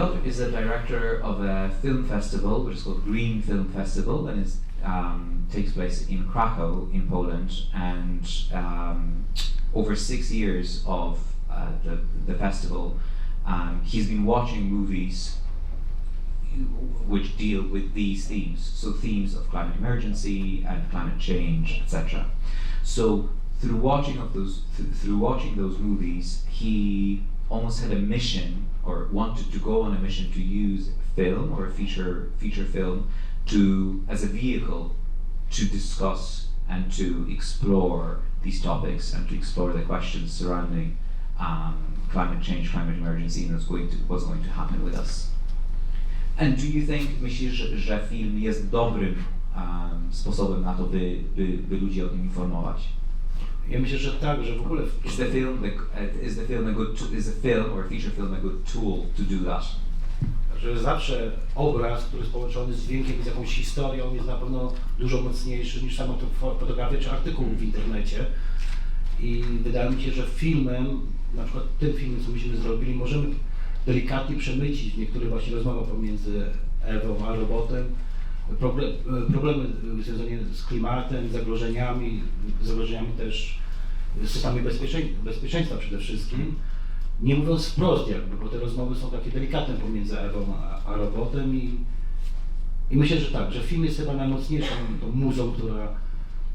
Piotr is a director of a film festival which is called Green Film Festival, and it takes place in Krakow in Poland, and over 6 years of the festival, he's been watching movies which deal with these themes, so themes of climate emergency and climate change, etc. So through watching those movies, he almost had a mission, or wanted to go on a mission, to use film or a feature film as a vehicle to discuss and to explore these topics and to explore the questions surrounding climate change, climate emergency, and what's going to happen with us. And do you think, myślisz, że film jest dobrym sposobem na to, by ludzi o tym informować? Ja myślę, że tak, że w ogóle... Is the film or a feature film a good tool to do that? Że zawsze obraz, który jest połączony z dźwiękiem i z jakąś historią, jest na pewno dużo mocniejszy niż sama fotografia czy artykuł w internecie. I wydaje mi się, że filmem, na przykład tym filmem, co myśmy zrobili, możemy delikatnie przemycić niektóre właśnie rozmowy pomiędzy Ewą a robotem, problemy związane z klimatem, zagrożeniami też systemami bezpieczeństwa przede wszystkim. Nie mówiąc wprost jakby, bo te rozmowy są takie delikatne pomiędzy Ewą a robotem i myślę, że tak, że film jest chyba najmocniejszą tą muzą, która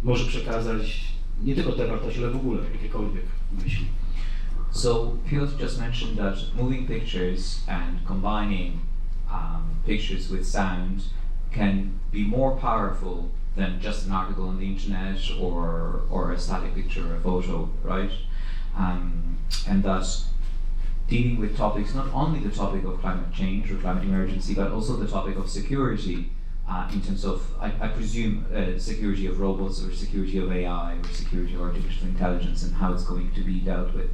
może przekazać nie tylko te wartości, ale w ogóle jakiekolwiek myśli. So Piotr just mentioned that moving pictures and combining pictures with sound can be more powerful than just an article on the internet or a static picture or a photo, right? And that dealing with topics, not only the topic of climate change or climate emergency, but also the topic of security, in terms of, I presume, security of robots or security of AI or security of artificial intelligence and how it's going to be dealt with.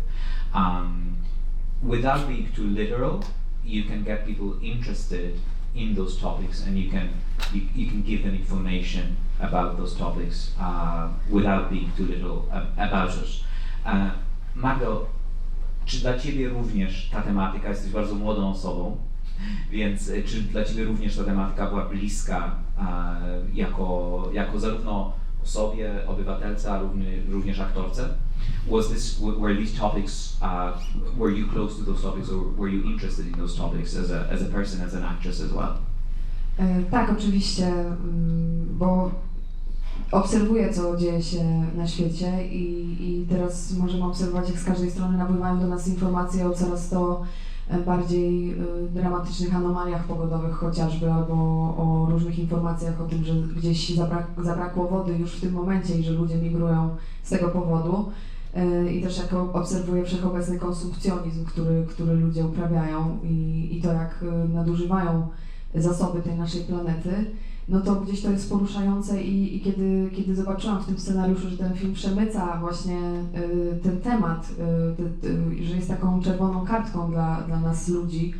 Without being too literal, you can get people interested in those topics, and you can give them information about those topics without being too little about it. Magdo, czy dla Ciebie również ta tematyka, jesteś bardzo młodą osobą, więc czy dla Ciebie również ta tematyka była bliska jako zarówno osobie, obywatelce, a również aktorce? Were these topics, were you close to those topics, or were you interested in those topics as a person, as an actress as well? Tak, oczywiście, bo obserwuję, co dzieje się na świecie i teraz możemy obserwować, jak z każdej strony napływają do nas informacje o coraz to bardziej dramatycznych anomaliach pogodowych chociażby, albo o różnych informacjach o tym, że gdzieś zabrakło wody już w tym momencie i że ludzie migrują z tego powodu. I też jak obserwuję wszechobecny konsumpcjonizm, który ludzie uprawiają i to, jak nadużywają zasoby tej naszej planety, no to gdzieś to jest poruszające i kiedy zobaczyłam w tym scenariuszu, że ten film przemyca właśnie ten temat, że jest taką czerwoną kartką dla nas ludzi,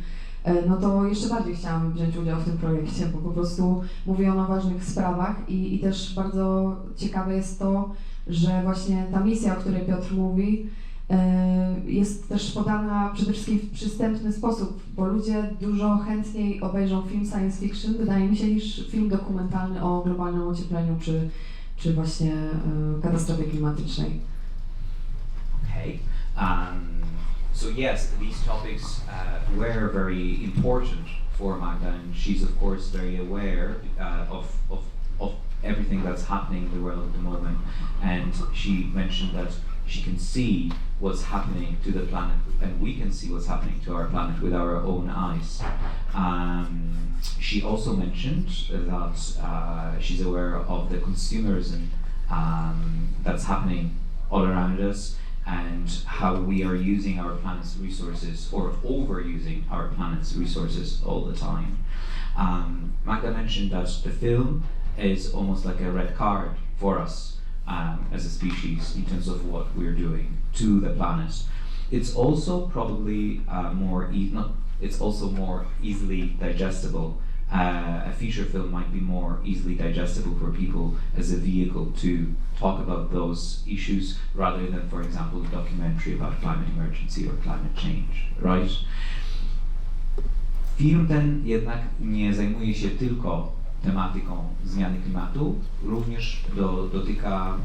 no to jeszcze bardziej chciałam wziąć udział w tym projekcie, bo po prostu mówi on o ważnych sprawach i też bardzo ciekawe jest to, że właśnie ta misja, o której Piotr mówi, jest też podana przede wszystkim w przystępny sposób, bo ludzie dużo chętniej obejrzą film science fiction, wydaje mi się, niż film dokumentalny o globalnym ociepleniu czy właśnie katastrofie klimatycznej. Okay. So yes, these topics were very important for Magda, and she's of course very aware of everything that's happening in the world at the moment, and she mentioned that she can see what's happening to the planet, and we can see what's happening to our planet with our own eyes. She also mentioned that she's aware of the consumerism that's happening all around us, and how we are using our planet's resources, or overusing our planet's resources all the time. Magda mentioned that the film is almost like a red card for us as a species in terms of what we're doing to the planet. It's also probably more easily digestible. A feature film might be more easily digestible for people as a vehicle to talk about those issues, rather than, for example, a documentary about climate emergency or climate change, right? Film ten jednak nie zajmuje się tylko tematyką zmiany klimatu, również dotyka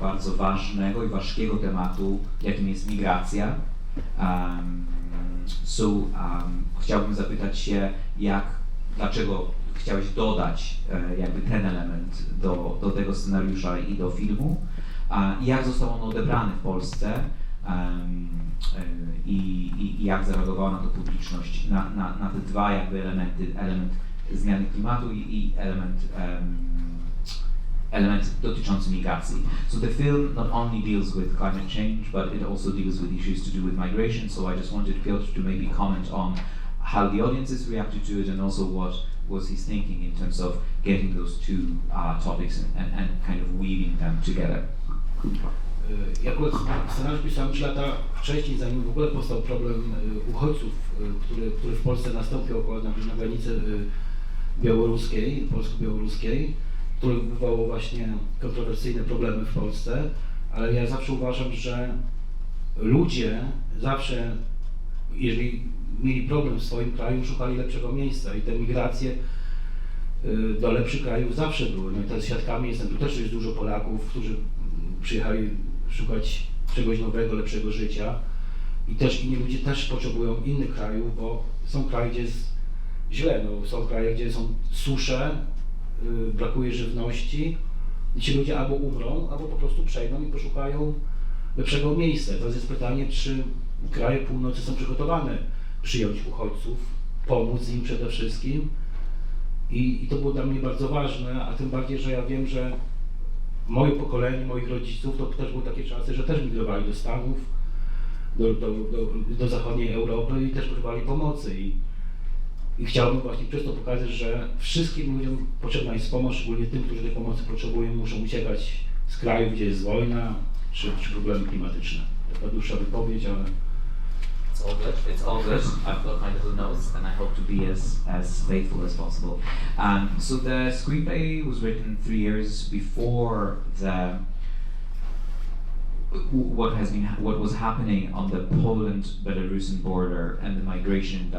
bardzo ważnego i ważkiego tematu, jakim jest migracja. Chciałbym zapytać się, dlaczego chciałeś dodać jakby ten element do tego scenariusza i do filmu, i jak został on odebrany w Polsce, i jak zareagowała na to publiczność, na te dwa jakby elementy, element zmiany klimatu i element dotyczący migracji. So the film not only deals with climate change, but it also deals with issues to do with migration. So I just wanted Piotr to maybe comment on how the audiences reacted to it, and also what was his thinking in terms of getting those two topics and kind of weaving them together. Ja akurat scenariusz pisałem 3 lata wcześniej, zanim w ogóle powstał problem uchodźców, który w Polsce nastąpił akurat na granicy białoruskiej, polsko-białoruskiej, który wywołał właśnie kontrowersyjne problemy w Polsce, ale ja zawsze uważam, że ludzie zawsze, jeżeli mieli problem w swoim kraju, szukali lepszego miejsca i te migracje do lepszych krajów zawsze były. No i teraz świadkami jestem, tu też jest dużo Polaków, którzy przyjechali szukać czegoś nowego, lepszego życia i też inni ludzie też potrzebują innych krajów, bo są kraje, gdzie jest źle, no, są kraje, gdzie są susze, brakuje żywności i ci ludzie albo umrą, albo po prostu przejdą i poszukają lepszego miejsca. Teraz jest pytanie, czy kraje północy są przygotowane przyjąć uchodźców, pomóc im przede wszystkim i to było dla mnie bardzo ważne, a tym bardziej, że ja wiem, że moje pokolenie, moich rodziców, to też były takie czasy, że też migrowali do Stanów, do zachodniej Europy i też potrzebowali pomocy i chciałbym właśnie przez to pokazać, że wszystkim ludziom potrzebna jest pomoc, szczególnie tym, którzy tej pomocy potrzebują, muszą uciekać z krajów, gdzie jest wojna czy problemy klimatyczne. Taka dłuższa wypowiedź, ale... It's all good. It's all good. I've got my little notes, and I hope to be as faithful as possible. So the screenplay was written 3 years before what was happening on the Poland-Belarusian border and the migration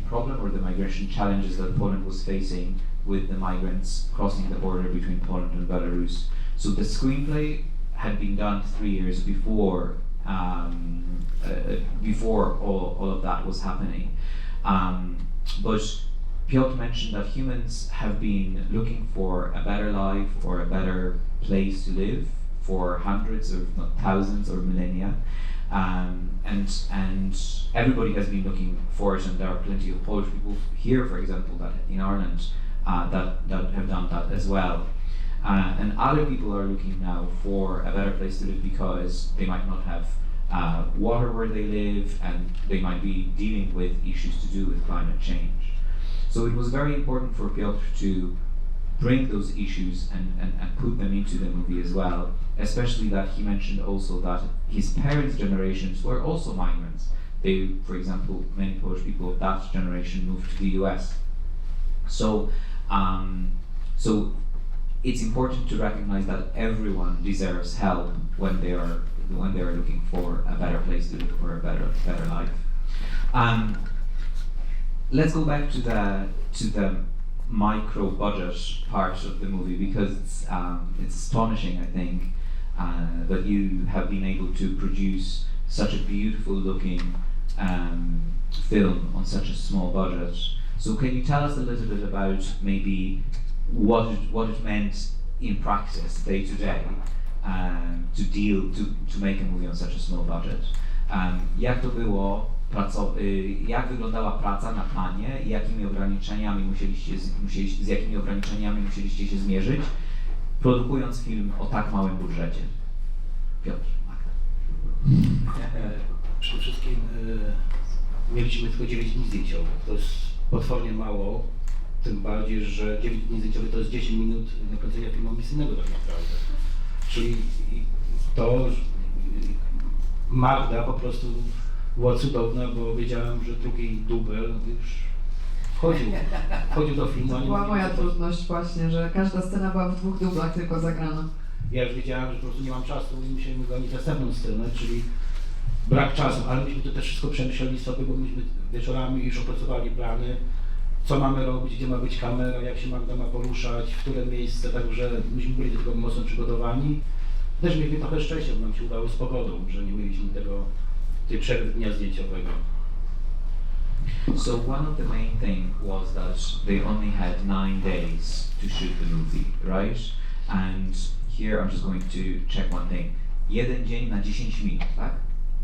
problem or the migration challenges that Poland was facing with the migrants crossing the border between Poland and Belarus. So the screenplay had been done 3 years before. Before all of that was happening. But Piotr mentioned that humans have been looking for a better life or a better place to live for hundreds or not thousands or millennia. And everybody has been looking for it, and there are plenty of Polish people here, for example, that in Ireland that have done that as well. And other people are looking now for a better place to live because they might not have water where they live, and they might be dealing with issues to do with climate change. So it was very important for Piotr to bring those issues and put them into the movie as well, especially that he mentioned also that his parents' generations were also migrants. They, for example, many Polish people of that generation moved to the US. So it's important to recognize that everyone deserves help when they are looking for a better place to live or a better life. Let's go back to the micro budget part of the movie, because it's astonishing, I think, that you have been able to produce such a beautiful looking film on such a small budget. So can you tell us a little bit about maybe what it meant in practice, day to day, to make a movie on such a small budget? Jak to było, jak wyglądała praca na planie i z jakimi ograniczeniami musieliście się zmierzyć, produkując film o tak małym budżecie? Piotr, Magda. Przede wszystkim mieliśmy tylko 9 dni zdjęciowych. To jest potwornie mało, tym bardziej, że 9 dni zdjęciowych to jest 10 minut nakręcenia filmu misyjnego tak naprawdę. Czyli to Magda po prostu była cudowna, bo wiedziałem, że drugi dubel już wchodził do filmu. To była moja trudność właśnie, że każda scena była w 2 dublach tylko zagrana. Ja już wiedziałem, że po prostu nie mam czasu i musiałem gonić następną scenę, czyli brak czasu, ale myśmy to też wszystko przemyśleli sobie, bo myśmy wieczorami już opracowali plany, co mamy robić, gdzie ma być kamera, jak się Magda ma poruszać, w które miejsce, także myśmy byli do tego mocno przygotowani. Też mieliśmy trochę szczęścia, bo nam się udało z pogodą, że nie mieliśmy tej przerwy dnia zdjęciowego. So one of the main thing was that they only had 9 days to shoot the movie, right? And here I'm just going to check one thing. 1 dzień na 10 minut, tak?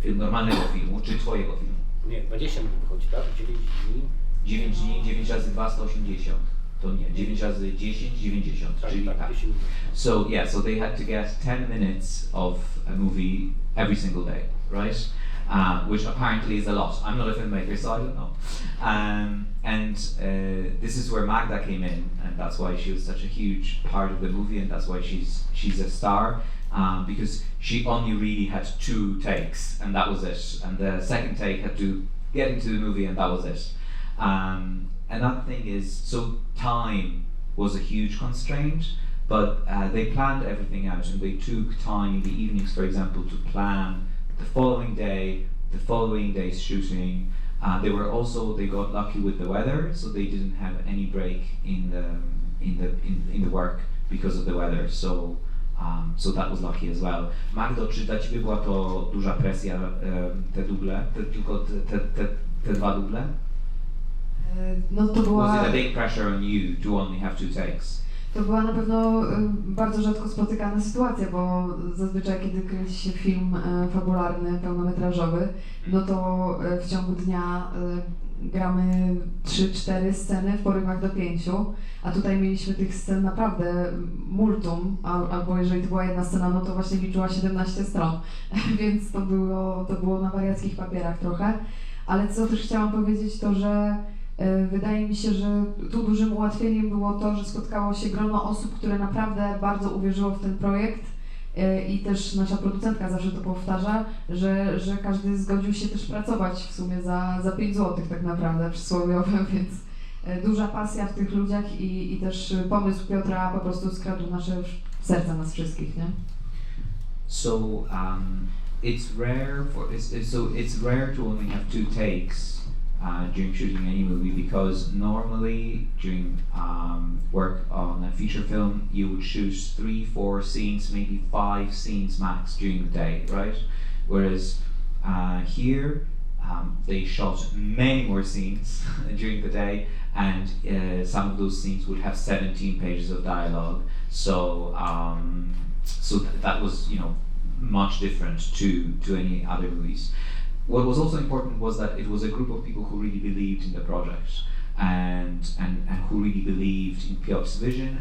Film normalnego filmu, czy twojego filmu? Nie, 20 minut wychodzi, tak? 9 dni. 9 dni, 9 razy 2, 180. To nie, 9 razy 10, 90, Tak, czyli tak, tak. 10 minut. So yeah, so they had to get 10 minutes of a movie every single day, right? Which apparently is a lot. I'm not a filmmaker, so I don't know. This is where Magda came in, and that's why she was such a huge part of the movie, and that's why she's a star, because she only really had 2 takes, and that was it. And the second take had to get into the movie, and that was it. Another thing is, so time was a huge constraint, but they planned everything out, and they took time in the evenings, for example, to plan the following day's shooting. They got lucky with the weather, so they didn't have any break in the work because of the weather. So that was lucky as well. Magdo, czy dla ciebie była to duża presja, te duble, te 2 duble? No to była... Was it a big pressure on you to only have 2 takes? To była na pewno bardzo rzadko spotykana sytuacja, bo zazwyczaj kiedy kręci się film fabularny, pełnometrażowy, no to w ciągu dnia gramy 3-4 sceny w porywach do 5, a tutaj mieliśmy tych scen naprawdę multum, albo jeżeli to była jedna scena, no to właśnie liczyła 17 stron, więc to było na wariackich papierach trochę, ale co też chciałam powiedzieć to, że wydaje mi się, że tu dużym ułatwieniem było to, że spotkało się grono osób, które naprawdę bardzo uwierzyło w ten projekt i też nasza producentka zawsze to powtarza, że każdy zgodził się też pracować w sumie za 5 zł tak naprawdę przysłowiowo, więc duża pasja w tych ludziach i też pomysł Piotra po prostu skradł nasze serca nas wszystkich, nie? So it's rare to only have 2 takes during shooting any movie, because normally during work on a feature film you would shoot 3-4 scenes, maybe 5 scenes max during the day, right? Whereas here they shot many more scenes during the day, and some of those scenes would have 17 pages of dialogue. So that was, you know, much different to any other movies. What was also important was that it was a group of people who really believed in the project and who really believed in Piotr's vision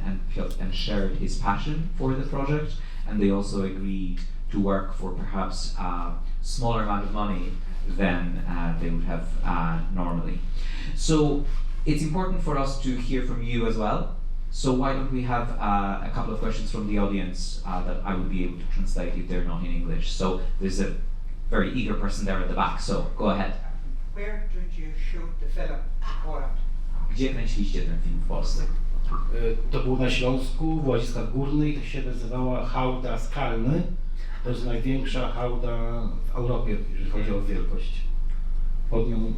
and shared his passion for the project, and they also agreed to work for perhaps a smaller amount of money than they would have normally. So it's important for us to hear from you as well. So why don't we have a couple of questions from the audience that I would be able to translate if they're not in English. So there's a very eager person there at the back, so go ahead. Where did you shoot the film in Poland? Gdzie kręciliście ten film w Polsce? To było na Śląsku, w Łaziskach Górnych, to się nazywała hałda Skalny. To jest największa hałda w Europie, jeżeli chodzi o wielkość. Pod nią,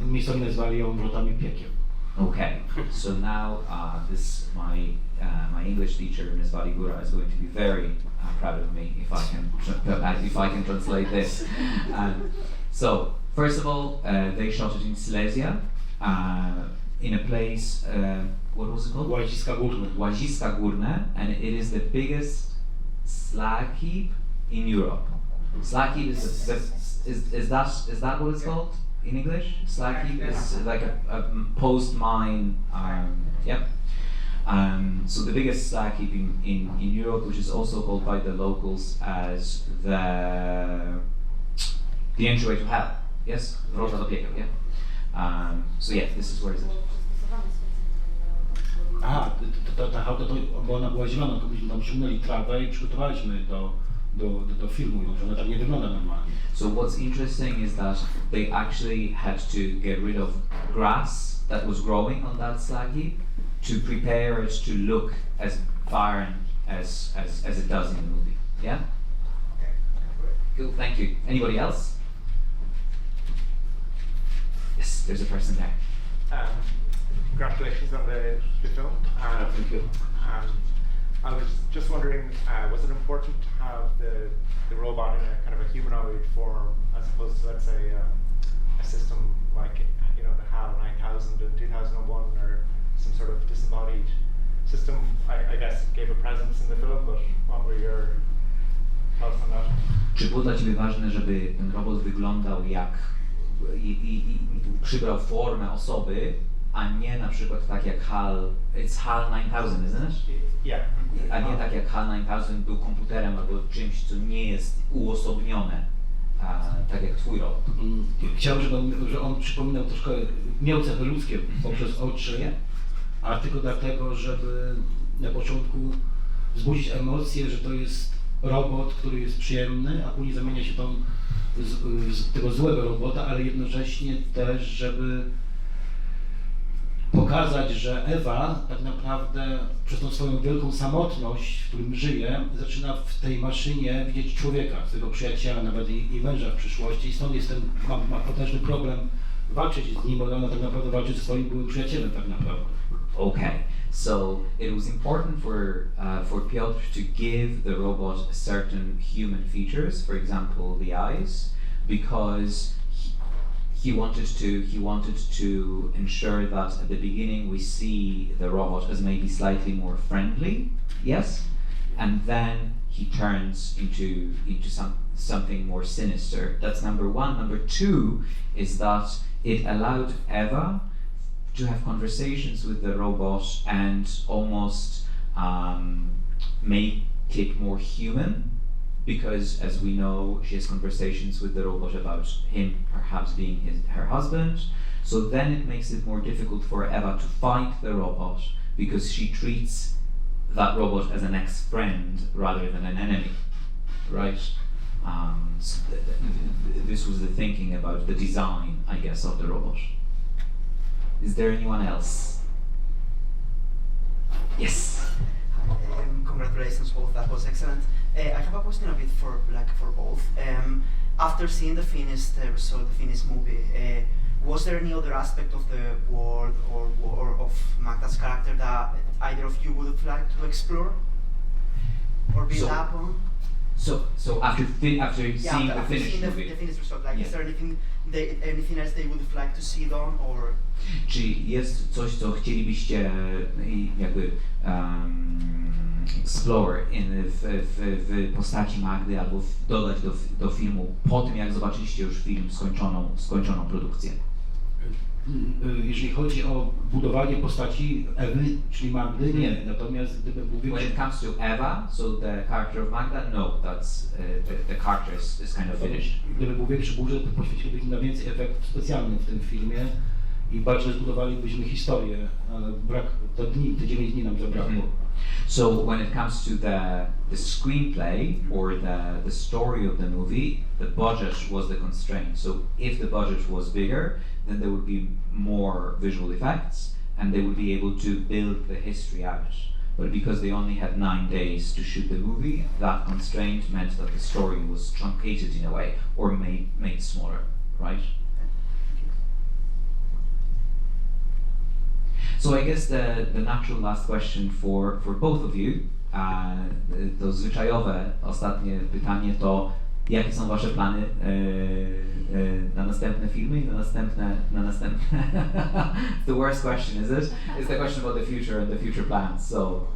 miejscowi nazwali ją wrotami piekieł. Okay, so now my English teacher, Ms. Valigura, is going to be very proud of me if I can translate this. So first of all, they shot it in Silesia, in a place. What was it called? Łaziska Górne. Łaziska Górne, and it is the biggest slag heap in Europe. Slag heap is that what it's called in English? Slag heap is like a post-mine. Yep. So the biggest slag heap in Europe, which is also called by the locals as the entryway to hell. Yes, Wrota do piekieł. Yeah. So yeah, this is where is it? Aha, ta hałda, bo ona była zielona, tylko byśmy tam ciągnęli trawę i przygotowaliśmy do filmu, że ona tak nie wygląda normalnie. So what's interesting is that they actually had to get rid of grass that was growing on that slag heap to prepare it to look as barren as it does in the movie. Yeah? Okay, great. Cool, thank you. Anybody else? Yes, there's a person there. Congratulations on the film. Thank you. I was just wondering, was it important to have the robot in a kind of a humanoid form as opposed to, let's say, a system like the HAL 9000 in 2001 or some sort of disembodied system? I guess it gave a presence in the film, but what were your thoughts on that? Czy było dla Ciebie ważne, żeby ten robot wyglądał jak i przybrał formę osoby, a nie na przykład tak jak HAL, it's HAL 9000, isn't it? Yeah. A nie tak jak HAL 9000 był komputerem albo czymś, co nie jest uosobnione, tak jak Twój robot. Chciałem, żeby on przypominał troszkę, miał cechy ludzkie poprzez oczy, a tylko dlatego, żeby na początku wzbudzić emocje, że to jest robot, który jest przyjemny, a później zamienia się z tego złego robota, ale jednocześnie też, żeby pokazać, że Ewa tak naprawdę przez tą swoją wielką samotność, w którym żyje, zaczyna w tej maszynie widzieć człowieka, swojego przyjaciela, nawet i męża w przyszłości, i stąd jest ten, ma potężny problem walczyć z nim, bo ona tak naprawdę walczy ze swoim byłym przyjacielem tak naprawdę. Okay, so it was important for Piotr to give the robot certain human features, for example the eyes, because he wanted to ensure that at the beginning we see the robot as maybe slightly more friendly, yes, and then he turns into something more sinister. That's number one. Number two is that it allowed Eva to have conversations with the robot and almost make it more human, because as we know, she has conversations with the robot about him perhaps being her husband. So then it makes it more difficult for Eva to fight the robot, because she treats that robot as an ex-friend rather than an enemy, right? So this was the thinking about the design, I guess, of the robot. Is there anyone else? Yes. Congratulations, both. That was excellent. I have a question a bit for both. After seeing the finished result, the finished movie, was there any other aspect of the world or of Magda's character that either of you would have liked to explore or build up on? So after seeing the finished movie, the finished result, like, yeah. Is there anything else they would have liked to see done, or? Czy jest coś, co chcielibyście jakby explore w postaci Magdy albo dodać do filmu po tym, jak zobaczyliście już film, skończoną produkcję? Jeżeli chodzi o budowanie postaci Ewy, czyli Magdy, nie. Natomiast gdyby był When it comes to Eva, so the character of Magda, no, that's the character is kind of finished. Gdyby był większy budżet, to poświęcilibyśmy na więcej efektów specjalnych w tym filmie i bardziej zbudowalibyśmy historię, ale te 9 dni nam zabrakło. So when it comes to the screenplay or the story of the movie, the budget was the constraint. So if the budget was bigger, then there would be more visual effects and they would be able to build the history out. But because they only had 9 days to shoot the movie, that constraint meant that the story was truncated in a way or made smaller, right? So I guess the natural last question for both of you, to zwyczajowe ostatnie pytanie to, jakie są wasze plany na następne filmy i na następne the worst question, is it? It's the question about the future and the future plans. So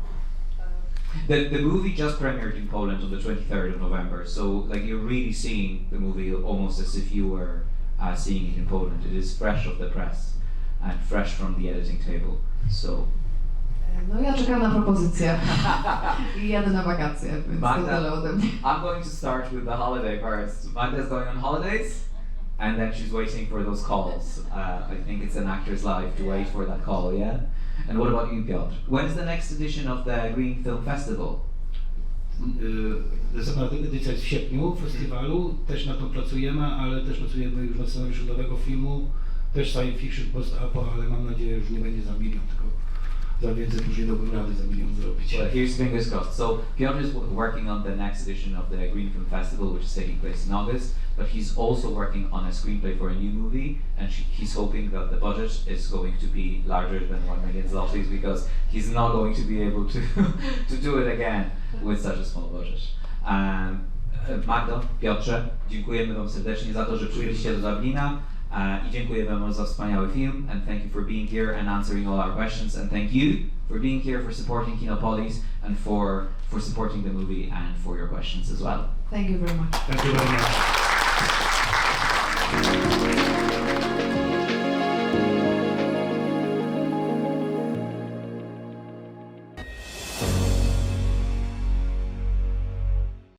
the movie just premiered in Poland on the 23rd of November, so like you're really seeing the movie almost as if you were seeing it in Poland. It is fresh off the press and fresh from the editing table. So no ja czekam na propozycję i jadę na wakacje, więc to tyle ode mnie. I'm going to start with the holiday first. Magda's going on holidays and then she's waiting for those calls. I think it's an actor's life to wait for that call, yeah? And what about you, Piotr? When's the next edition of the Green Film Festival? Następna edycja jest w sierpniu festiwalu, też na to pracujemy, ale też pracujemy już nad scenariuszem nowego filmu, też science fiction, post-apo, ale mam nadzieję, że nie będzie za milion, tylko za więcej już nie dałbym rady za milion zrobić. Well, here's fingers crossed. So Piotr is working on the next edition of the Green Film Festival, which is taking place in August, but he's also working on a screenplay for a new movie, and he's hoping that the budget is going to be larger than 1 million zlotys, because he's not going to be able to to do it again with such a small budget. Magdo, Piotrze, dziękujemy wam serdecznie za to, że przybyliście do Dublina. I dziękuję wam za wspaniały film, and thank you for being here and answering all our questions, and thank you for being here, for supporting Kinopolis, and for supporting the movie and for your questions as well. Thank you very much. Thank you very much.